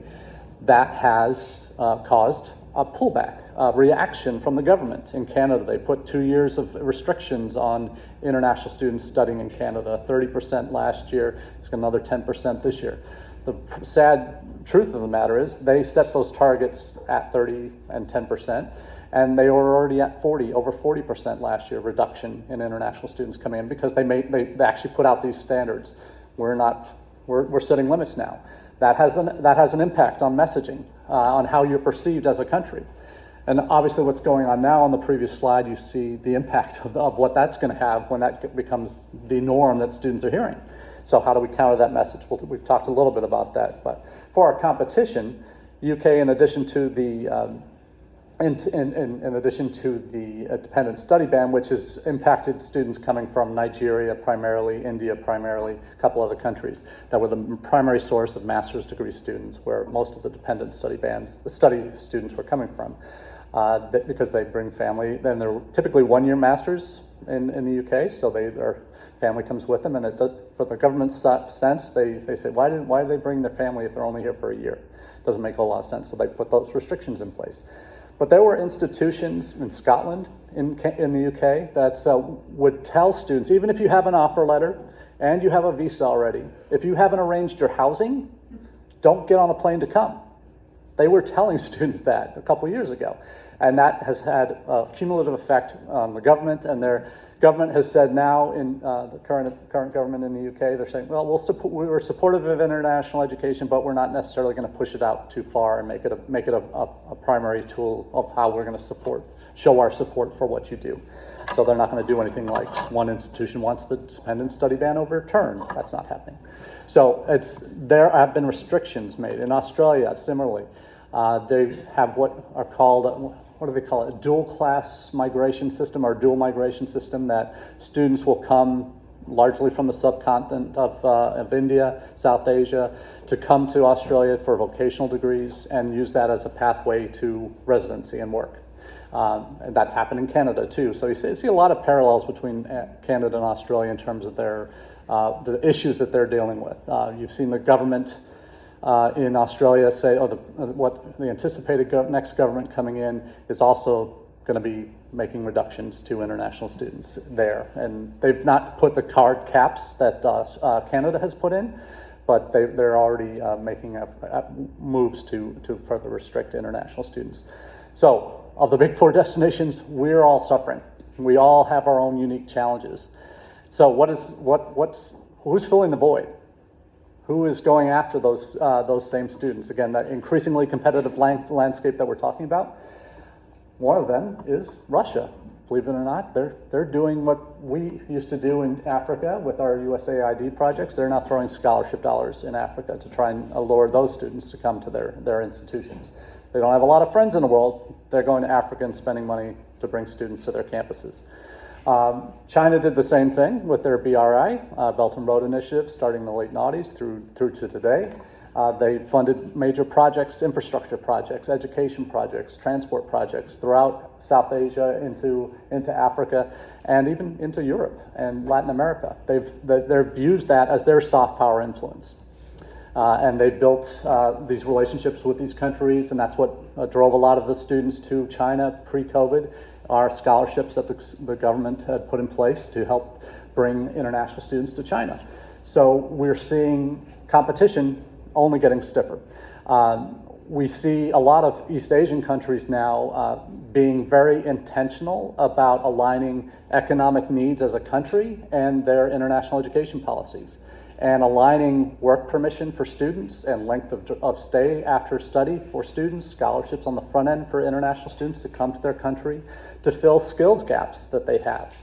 that has caused a pullback, a reaction from the government. In Canada, they put 2 years of restrictions on international students studying in Canada, 30% last year, it's another 10% this year. The sad truth of the matter is they set those targets at 30 and 10%, and they were already at over 40% last year reduction in international students coming in because they actually put out these standards. We're setting limits now. That has an impact on messaging, on how you're perceived as a country. And obviously what's going on now, on the previous slide, you see the impact of what that's going to have when that becomes the norm that students are hearing. So how do we counter that message? We've talked a little bit about that. But for our competition, UK, in addition to the dependent study ban, which has impacted students coming from Nigeria primarily, India primarily, a couple other countries that were the primary source of master's degree students, where most of the dependent study students were coming from, because they bring family. Then they're typically one-year masters in the UK, so their family comes with them, and for the government's sense, they say, why do they bring their family if they're only here for a year? It doesn't make a whole lot of sense, so they put those restrictions in place. But there were institutions in Scotland, in the UK, that would tell students, even if you have an offer letter and you have a visa already, if you haven't arranged your housing, don't get on a plane to come. They were telling students that a couple years ago. And that has had a cumulative effect on the government, and their government has said now, in the current government in the UK, they're saying, well, we're supportive of international education, but we're not necessarily going to push it out too far and make it a primary tool of how we're going to show our support for what you do. So they're not going to do anything like one institution wants the dependent study ban overturned. That's not happening. So there have been restrictions made. In Australia, similarly, they have what are called, what do they call it, a dual class migration system, or dual migration system, that students will come largely from the subcontinent of India, South Asia, to come to Australia for vocational degrees and use that as a pathway to residency and work. And that's happened in Canada too. So you see a lot of parallels between Canada and Australia in terms of the issues that they're dealing with. You've seen the government in Australia say, what the anticipated next government coming in is also going to be making reductions to international students there. And they've not put the card caps that Canada has put in, but they're already making moves to further restrict international students. So of the Big Four destinations, we're all suffering. We all have our own unique challenges. So who's filling the void? Who is going after those same students? Again, that increasingly competitive landscape that we're talking about. One of them is Russia. Believe it or not, they're doing what we used to do in Africa with our USAID projects. They're now throwing scholarship dollars in Africa to try and allure those students to come to their institutions. They don't have a lot of friends in the world. They're going to Africa and spending money to bring students to their campuses. China did the same thing with their BRI, Belt and Road Initiative, starting in the late noughties through to today. They funded major projects, infrastructure projects, education projects, transport projects throughout South Asia into Africa and even into Europe and Latin America. They've used that as their soft power influence. And they've built these relationships with these countries, and that's what drove a lot of the students to China pre-COVID, are scholarships that the government had put in place to help bring international students to China. So we're seeing competition only getting stiffer. We see a lot of East Asian countries now being very intentional about aligning economic needs as a country and their international education policies, and aligning work permission for students and length of stay after study for students, scholarships on the front end for international students to come to their country to fill skills gaps that they have.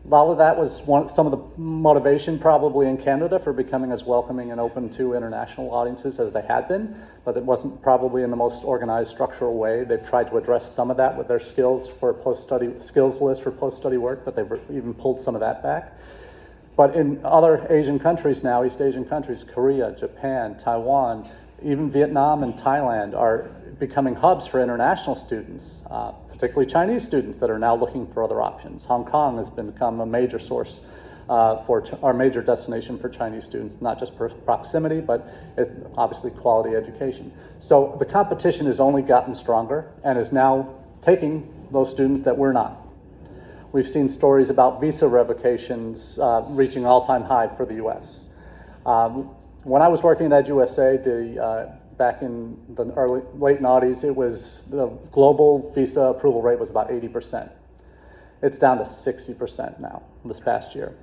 A lot of that was some of the motivation probably in Canada for becoming as welcoming and open to international audiences as they had been, but it wasn't probably in the most organized structural way. They've tried to address some of that with their skills list for post-study work, but they've even pulled some of that back. But in other Asian countries now, East Asian countries, Korea, Japan, Taiwan, even Vietnam and Thailand are becoming hubs for international students, particularly Chinese students that are now looking for other options. Hong Kong has become a major source our major destination for Chinese students, not just proximity, but obviously quality education. So the competition has only gotten stronger and is now taking those students that we're not. We've seen stories about visa revocations reaching an all-time high for the U.S. When I was working at EdUSA, back in the late noughties, the global visa approval rate was about 80%. It's down to 60% now this past year.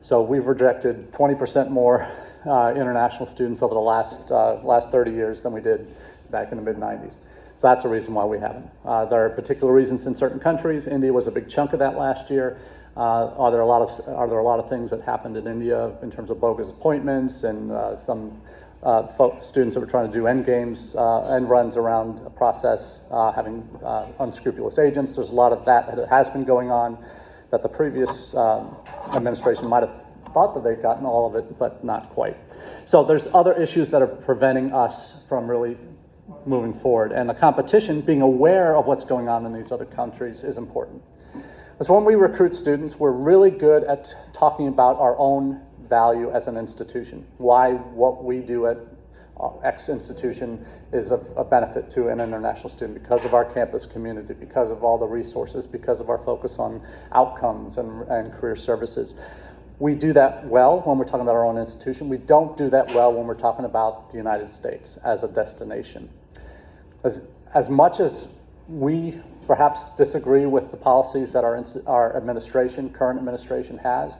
So we've rejected 20% more international students over the last 30 years than we did back in the mid-90s. So that's a reason why we haven't. There are particular reasons in certain countries. India was a big chunk of that last year. Are there a lot of things that happened in India in terms of bogus appointments and some students that were trying to do end runs around a process, having unscrupulous agents? There's a lot of that has been going on that the previous administration might have thought that they'd gotten all of it, but not quite. So there's other issues that are preventing us from really moving forward, and the competition, being aware of what's going on in these other countries, is important. Because when we recruit students, we're really good at talking about our own value as an institution, why what we do at X institution is of a benefit to an international student, because of our campus community, because of all the resources, because of our focus on outcomes and career services. We do that well when we're talking about our own institution. We don't do that well when we're talking about the United States as a destination. As much as we perhaps disagree with the policies that our current administration has,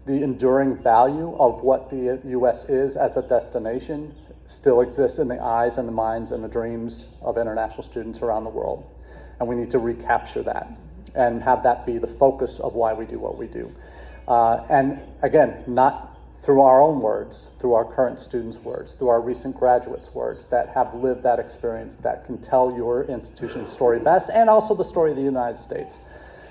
the enduring value of what the U.S. is as a destination still exists in the eyes and the minds and the dreams of international students around the world. And we need to recapture that and have that be the focus of why we do what we do. And again, not through our own words, through our current students' words, through our recent graduates' words that have lived that experience, that can tell your institution's story best, and also the story of the United States.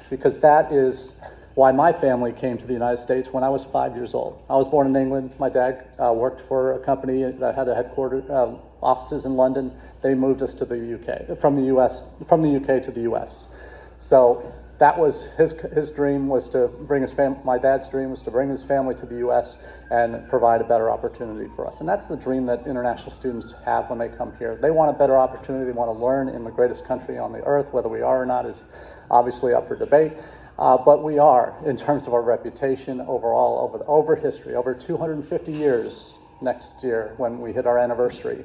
Because that is why my family came to the United States when I was 5 years old. I was born in England. My dad worked for a company that had a offices in London. They moved us to the UK, from the UK to the US. So that was his dream, was to bring my dad's dream was to bring his family to the U.S. and provide a better opportunity for us. And that's the dream that international students have when they come here. They want a better opportunity. They want to learn in the greatest country on the earth. Whether we are or not is obviously up for debate. But we are, in terms of our reputation overall, over history, over 250 years next year when we hit our anniversary.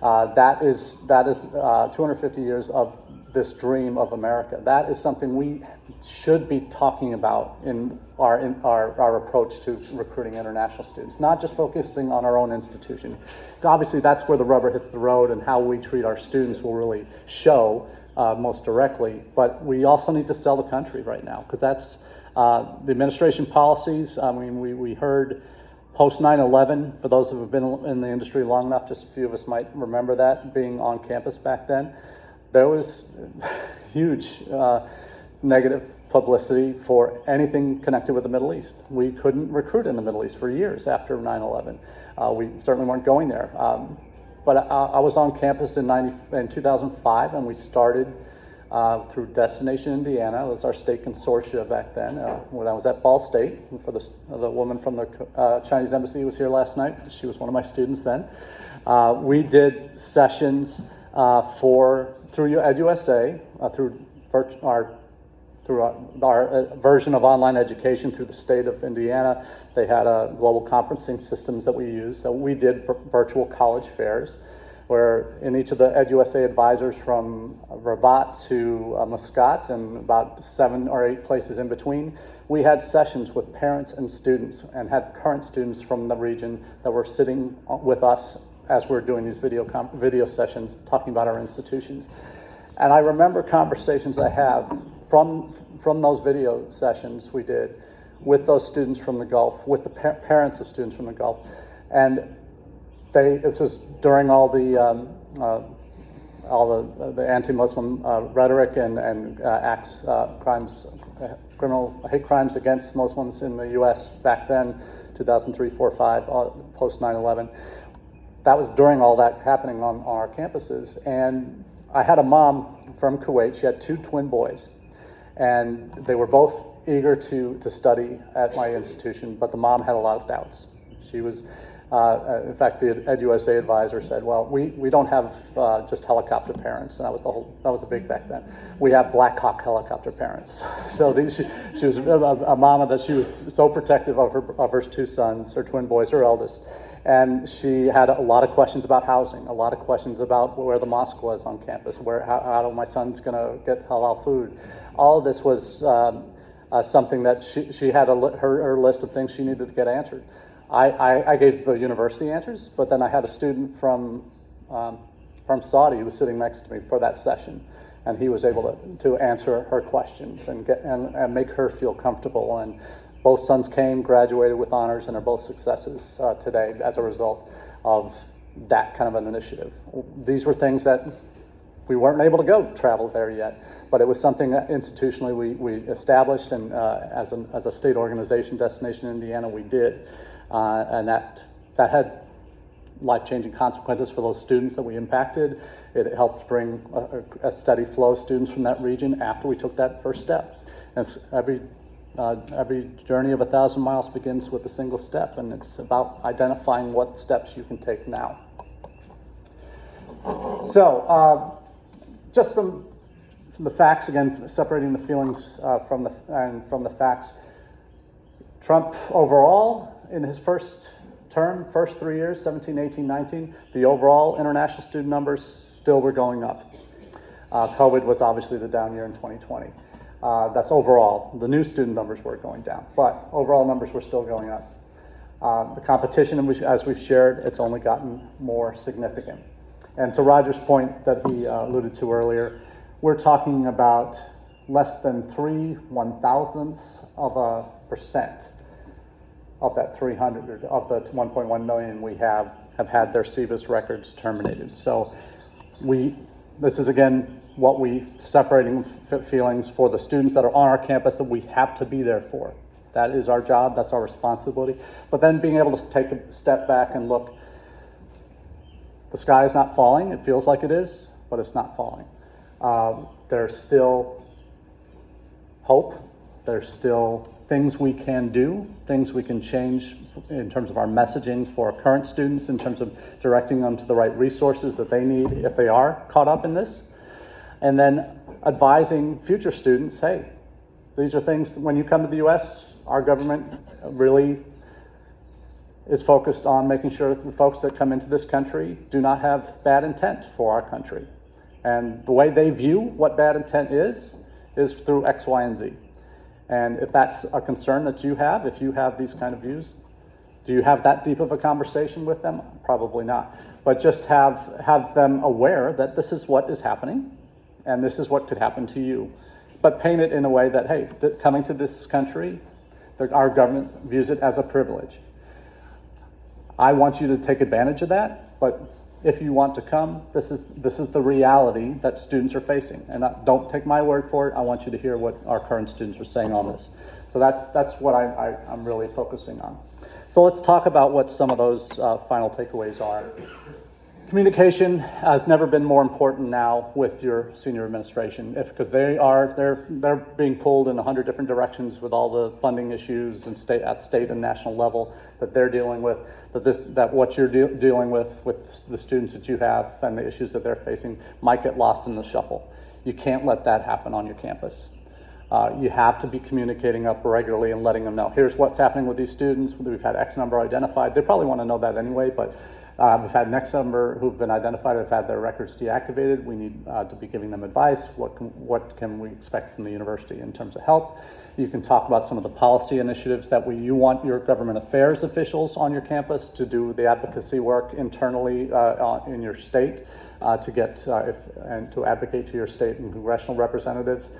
That is 250 years of this dream of America. That is something we should be talking about in our approach to recruiting international students, not just focusing on our own institution. Obviously, that's where the rubber hits the road, and how we treat our students will really show most directly. But we also need to sell the country right now, because that's the administration policies. I mean, we heard post 9/11, for those who have been in the industry long enough, just a few of us might remember that, being on campus back then. There was huge negative publicity for anything connected with the Middle East. We couldn't recruit in the Middle East for years after 9/11. We certainly weren't going there. But I was on campus in 2005, and we started through Destination Indiana. It was our state consortia back then. When I was at Ball State, for the woman from the Chinese embassy was here last night. She was one of my students then. We did sessions through EdUSA, through our version of online education through the state of Indiana. They had global conferencing systems that we used. So we did virtual college fairs, where in each of the EdUSA advisors, from Rabat to Muscat and about 7 or 8 places in between, we had sessions with parents and students, and had current students from the region that were sitting with us as we're doing these video sessions, talking about our institutions. And I remember conversations I have from those video sessions we did with those students from the Gulf, with the parents of students from the Gulf. And this was during all the anti-Muslim rhetoric and acts, criminal hate crimes against Muslims in the U.S. back then, 2003, 4, 5, post 9/11. That was during all that happening on our campuses. And I had a mom from Kuwait. She had 2 twin boys, and they were both eager to study at my institution, but the mom had a lot of doubts. She was, in fact, the EdUSA advisor said, well, we don't have just helicopter parents, and that was a big back then. We have Black Hawk helicopter parents. So she was a mama that she was so protective of her 2 sons, her twin boys, her eldest. And she had a lot of questions about housing, a lot of questions about where the mosque was on campus, how my son's going to get halal food. All of this was something that she had her list of things she needed to get answered. I gave the university answers, but then I had a student from Saudi who was sitting next to me for that session, and he was able to answer her questions and make her feel comfortable. And both sons came, graduated with honors, and are both successes today as a result of that kind of an initiative. These were things that we weren't able to travel there yet, but it was something that institutionally we established, and as a state organization, Destination Indiana, we did. And that had life-changing consequences for those students that we impacted. It helped bring a steady flow of students from that region after we took that first step. And every journey of 1,000 miles begins with a single step, and it's about identifying what steps you can take now. So, just the facts, again, separating the feelings from the facts. Trump overall, in his first term, first 3 years, 17, 18, 19, the overall international student numbers still were going up. COVID was obviously the down year in 2020. That's overall. The new student numbers were going down, but overall numbers were still going up. The competition, as we've shared, it's only gotten more significant. And to Roger's point that he alluded to earlier, we're talking about less than 0.03% of that 300, of the 1.1 million we have had their SEVIS records terminated. So this is again what we separating feelings for the students that are on our campus that we have to be there for. That is our job, that's our responsibility. But then being able to take a step back and look, the sky is not falling. It feels like it is, but it's not falling. There's still hope. There's still things we can do, things we can change in terms of our messaging for our current students, in terms of directing them to the right resources that they need if they are caught up in this. And then advising future students, hey, these are things, when you come to the U.S., our government really is focused on making sure that the folks that come into this country do not have bad intent for our country. And the way they view what bad intent is through X, Y, and Z. And if that's a concern that you have, if you have these kind of views, do you have that deep of a conversation with them? Probably not. But just have them aware that this is what is happening, and this is what could happen to you. But paint it in a way that, hey, coming to this country, our government views it as a privilege. I want you to take advantage of that, but if you want to come, this is the reality that students are facing. And don't take my word for it. I want you to hear what our current students are saying on this. So that's what I'm really focusing on. So let's talk about what some of those final takeaways are. Communication has never been more important now with your senior administration, because they're being pulled in 100 different directions with all the funding issues and at state and national level that they're dealing with. That what you're dealing with the students that you have and the issues that they're facing might get lost in the shuffle. You can't let that happen on your campus. You have to be communicating up regularly and letting them know, here's what's happening with these students. We've had X number identified. They probably want to know that anyway, but we've had X number who've been identified, have had their records deactivated. We need to be giving them advice. What can we expect from the university in terms of help? You can talk about some of the policy initiatives that you want your government affairs officials on your campus to do the advocacy work internally in your state to get and to advocate to your state and congressional representatives.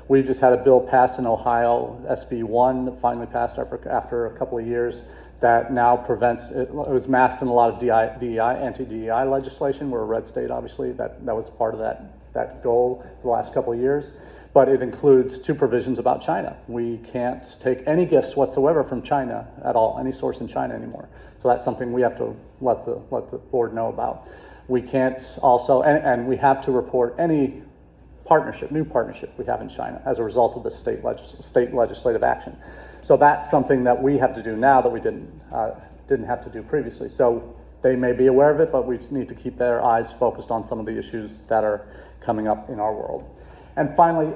We just had a bill passed in Ohio, SB 1, that finally passed after a couple of years, that now prevents, it was masked in a lot of anti-DEI legislation. We're a red state, obviously. That was part of that goal the last couple of years. But it includes 2 provisions about China. We can't take any gifts whatsoever from China at all, any source in China anymore. So that's something we have to let the board know about. We can't also, and we have to report any new partnership we have in China as a result of the state legislative action. So that's something that we have to do now that we didn't have to do previously. So they may be aware of it, but we need to keep their eyes focused on some of the issues that are coming up in our world. And finally,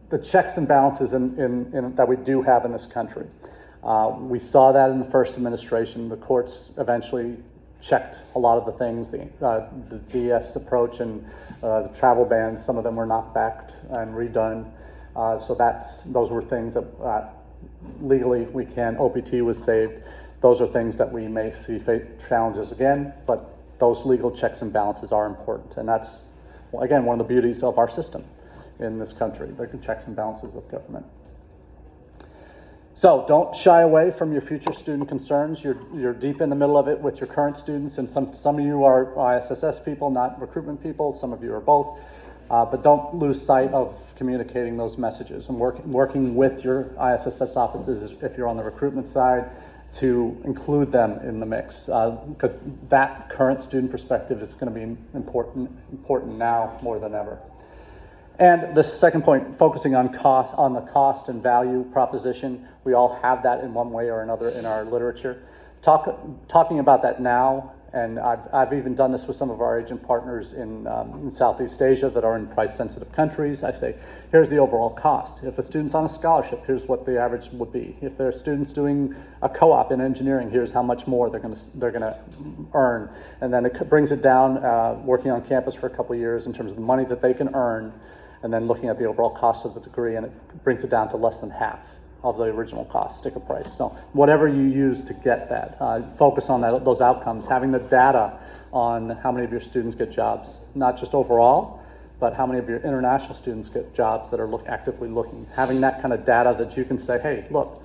the checks and balances that we do have in this country. We saw that in the first administration. The courts eventually checked a lot of the things, the DS approach and the travel bans. Some of them were knocked back and redone. So those were things that legally we can. OPT was saved. Those are things that we may see challenges again, but those legal checks and balances are important. And that's, again, one of the beauties of our system in this country, the checks and balances of government. So don't shy away from your future student concerns. You're deep in the middle of it with your current students, and some of you are ISSS people, not recruitment people. Some of you are both. But don't lose sight of communicating those messages and working with your ISSS offices if you're on the recruitment side to include them in the mix, because that current student perspective is going to be important now more than ever. And the second point, focusing on the cost and value proposition. We all have that in one way or another in our literature. Talking about that now, and I've even done this with some of our agent partners in Southeast Asia that are in price-sensitive countries. I say, here's the overall cost. If a student's on a scholarship, here's what the average would be. If there are students doing a co-op in engineering, here's how much more they're going to earn. And then it brings it down, working on campus for a couple of years in terms of the money that they can earn, and then looking at the overall cost of the degree, and it brings it down to less than half of the original cost, sticker price. So whatever you use to get that, focus on those outcomes, having the data on how many of your students get jobs, not just overall, but how many of your international students get jobs that are actively looking. Having that kind of data that you can say, hey, look,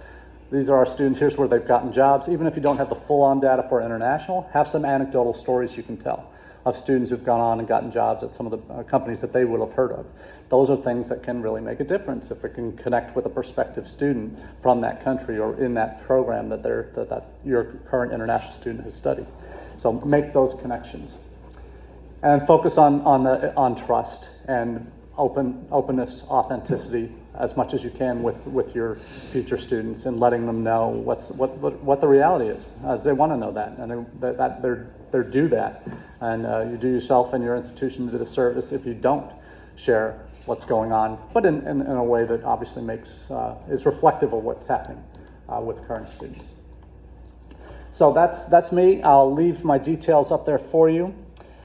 these are our students, here's where they've gotten jobs. Even if you don't have the full-on data for international, have some anecdotal stories you can tell of students who've gone on and gotten jobs at some of the companies that they will have heard of. Those are things that can really make a difference if it can connect with a prospective student from that country or in that program that your current international student has studied. So make those connections. And focus on trust and openness, authenticity as much as you can with your future students, and letting them know what the reality is, as they want to know that, and they're due that. And you do yourself and your institution a disservice if you don't share what's going on, but in a way that obviously is reflective of what's happening with current students. So that's me. I'll leave my details up there for you.